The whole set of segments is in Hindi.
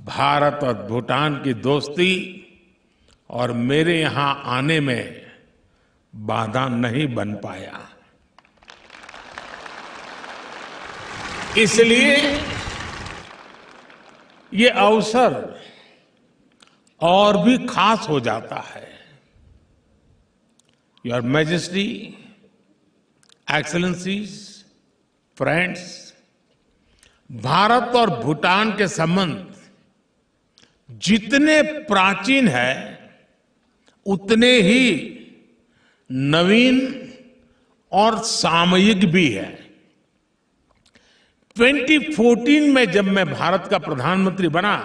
भारत और भूटान की दोस्ती और मेरे यहां आने में बाधा नहीं बन पाया। इसलिए ये अवसर और भी खास हो जाता है। Your majesty, excellencies, friends, Bharat और भूटान के संबंध जितने प्राचीन है उतने ही नवीन और सामयिक भी है। 2014 में जब मैं भारत का प्रधानमंत्री बना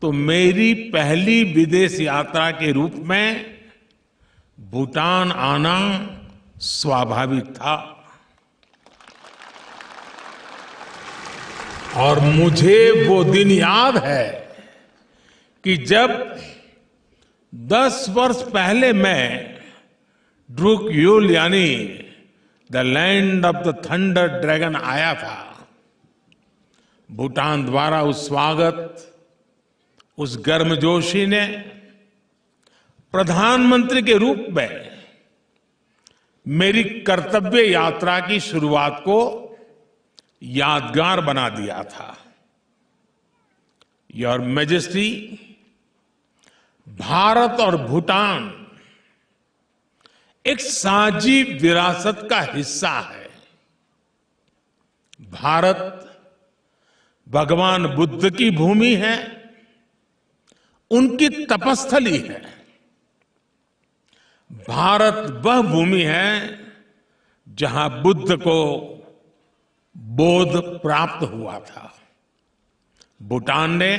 तो मेरी पहली विदेश यात्रा के रूप में भूटान आना स्वाभाविक था। और मुझे वो दिन याद है कि जब 10 वर्ष पहले मैं ड्रूक यूल यानी the land of the thunder dragon आया था। भूटान द्वारा उस स्वागत, उस गर्मजोशी ने प्रधानमंत्री के रूप में मेरी कर्तव्य यात्रा की शुरुआत को यादगार बना दिया था। योर मैजेस्टी, भारत और भूटान एक साझी विरासत का हिस्सा है। भारत भगवान बुद्ध की भूमि है, उनकी तपस्थली है। भारत वह भूमि है जहां बुद्ध को बोध प्राप्त हुआ था। भूटान ने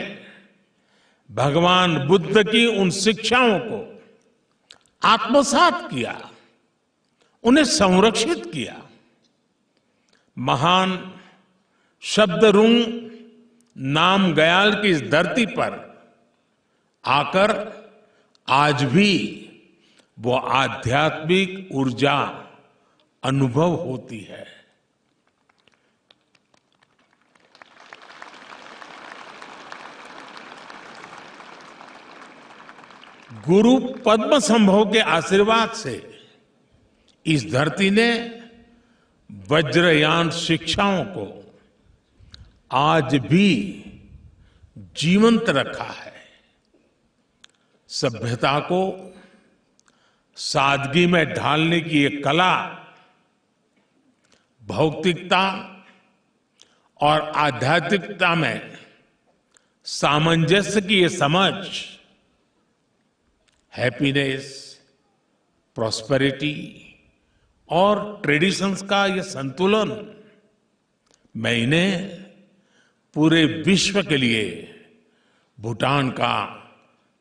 भगवान बुद्ध की उन शिक्षाओं को आत्मसात किया, उन्हें संरक्षित किया। महान शब्दरुंग नामग्याल की इस धरती पर आकर आज भी वो आध्यात्मिक ऊर्जा अनुभव होती है। गुरु पद्म संभव के आशीर्वाद से इस धरती ने वज्रयान शिक्षाओं को आज भी जीवंत रखा है। सभ्यता को सादगी में ढालने की एक कला, भौतिकता और आध्यात्मिकता में सामंजस्य की ये समझ, हैप्पीनेस, प्रॉस्पेरिटी और ट्रेडिशंस का ये संतुलन, मैं इन्हें पूरे विश्व के लिए भूटान का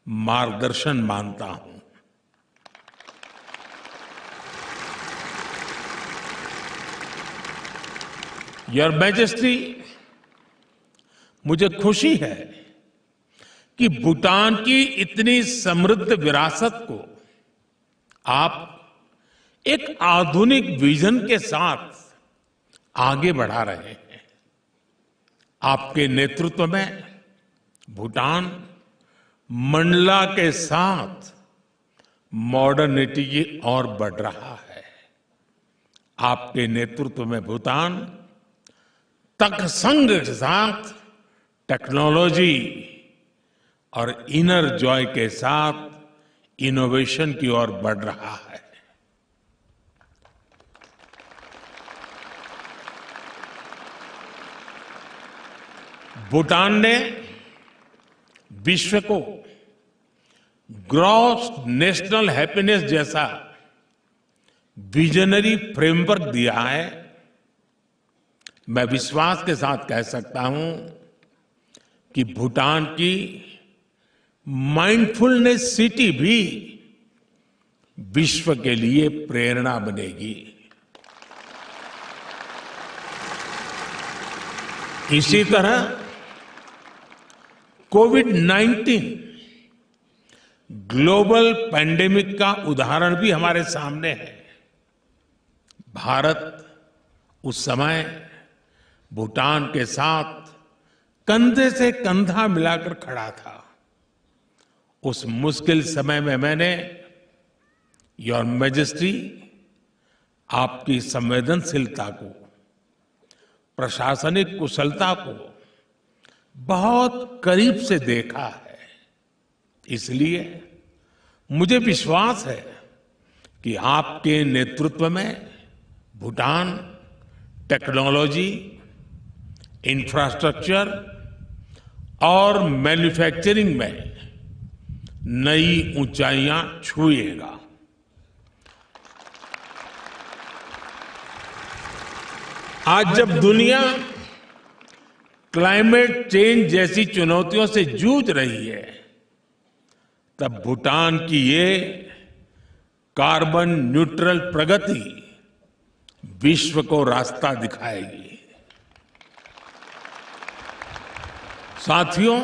मार्गदर्शन मानता हूं। योर मैजेस्टी, मुझे खुशी है कि भूटान की इतनी समृद्ध विरासत को आप एक आधुनिक विजन के साथ आगे बढ़ा रहे हैं। आपके नेतृत्व में भूटान मंडला के साथ मॉडर्निटी की ओर बढ़ रहा है। आपके नेतृत्व में भूटान तर्कसंग के साथ टेक्नोलॉजी और इनर जॉय के साथ इनोवेशन की ओर बढ़ रहा है। भूटान ने विश्व को ग्रॉस नेशनल हैप्पीनेस जैसा विजनरी फ्रेमवर्क दिया है। मैं विश्वास के साथ कह सकता हूं कि भूटान की माइंडफुलनेस सिटी भी विश्व के लिए प्रेरणा बनेगी। इसी तरह कोविड-19 ग्लोबल पैंडेमिक का उदाहरण भी हमारे सामने है। भारत उस समय भूटान के साथ कंधे से कंधा मिलाकर खड़ा था। उस मुश्किल समय में मैंने योर मैजेस्टी आपकी संवेदनशीलता को, प्रशासनिक कुशलता को बहुत करीब से देखा है। इसलिए मुझे विश्वास है कि आपके नेतृत्व में भूटान टेक्नोलॉजी, इंफ्रास्ट्रक्चर और मैन्युफैक्चरिंग में नई ऊंचाइयां छुएगा। आज जब दुनिया क्लाइमेट चेंज जैसी चुनौतियों से जूझ रही है, तब भूटान की ये कार्बन न्यूट्रल प्रगति विश्व को रास्ता दिखाएगी। साथियों,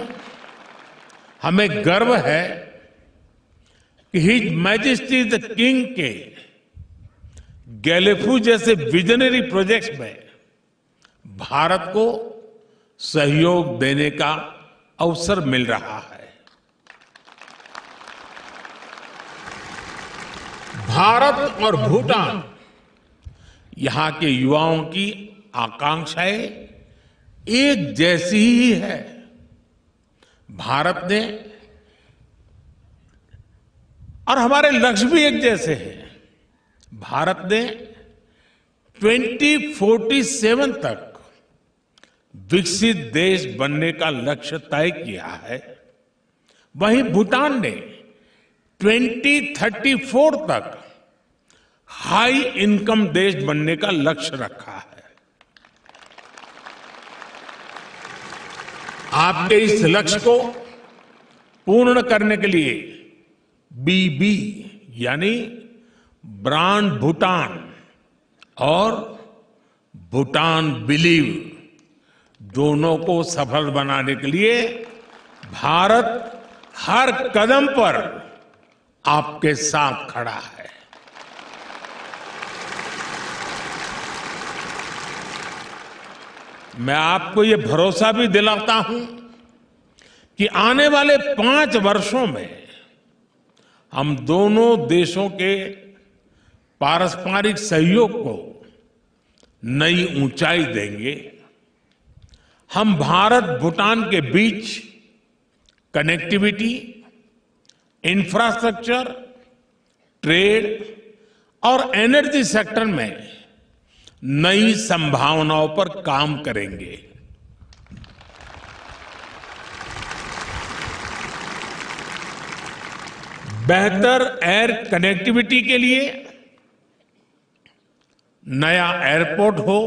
हमें गर्व है कि हिज मैजेस्टी द किंग के गैलेफू जैसे विजनरी प्रोजेक्ट्स में भारत को सहयोग देने का अवसर मिल रहा है। भारत और भूटान, यहां के युवाओं की आकांक्षाएं एक जैसी ही है। भारत ने और हमारे लक्ष्य भी एक जैसे हैं। भारत ने 2047 तक विकसित देश बनने का लक्ष्य तय किया है। वहीं भूटान ने 2034 तक हाई इनकम देश बनने का लक्ष्य रखा है। आपके इस लक्ष्य को पूर्ण करने के लिए बीबी यानी ब्रांड भूटान और भूटान बिलीव दोनों को सफल बनाने के लिए भारत हर कदम पर आपके साथ खड़ा है। मैं आपको ये भरोसा भी दिलाता हूं कि आने वाले 5 वर्षों में हम दोनों देशों के पारस्परिक सहयोग को नई ऊंचाई देंगे। हम भारत भूटान के बीच कनेक्टिविटी, इंफ्रास्ट्रक्चर, ट्रेड और एनर्जी सेक्टर में नई संभावनाओं पर काम करेंगे। बेहतर एयर कनेक्टिविटी के लिए नया एयरपोर्ट हो,